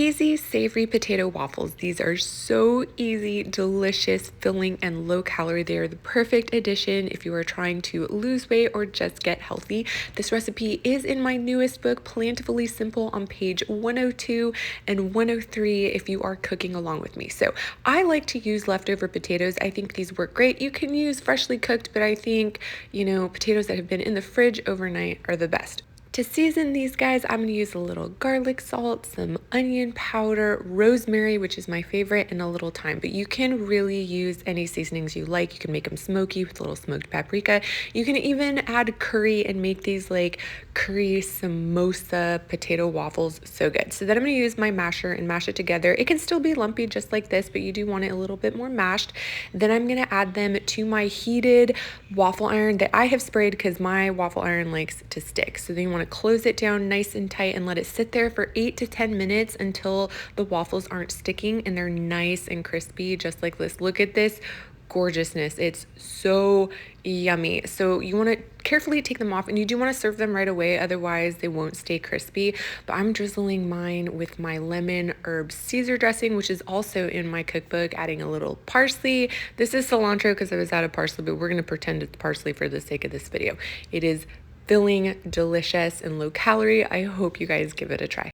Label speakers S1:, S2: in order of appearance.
S1: Easy savory potato waffles. These are so easy, delicious, filling, and low calorie. They are the perfect addition if you are trying to lose weight or just get healthy. This recipe is in my newest book, Plantifully Simple, on page 102 and 103 if you are cooking along with me. So I like to use leftover potatoes. I think these work great. You can use freshly cooked, but I think, potatoes that have been in the fridge overnight are the best. To season these guys, I'm going to use a little garlic salt, some onion powder, rosemary, which is my favorite, and a little thyme. But you can really use any seasonings you like. You can make them smoky with a little smoked paprika. You can even add curry and make these like curry samosa potato waffles. So good. So then I'm going to use my masher and mash it together. It can still be lumpy just like this, but you do want it a little bit more mashed. Then I'm going to add them to my heated waffle iron that I have sprayed because my waffle iron likes to stick. So then you want to close it down nice and tight and let it sit there for 8 to 10 minutes until the waffles aren't sticking and they're nice and crispy, just like this. Look at this gorgeousness. It's so yummy. So you want to carefully take them off, and you do want to serve them right away, otherwise they won't stay crispy. But I'm drizzling mine with my lemon herb Caesar dressing, which is also in my cookbook, adding a little parsley. This is cilantro because I was out of parsley, but we're going to pretend it's parsley for the sake of this video. It is filling, delicious, and low calorie. I hope you guys give it a try.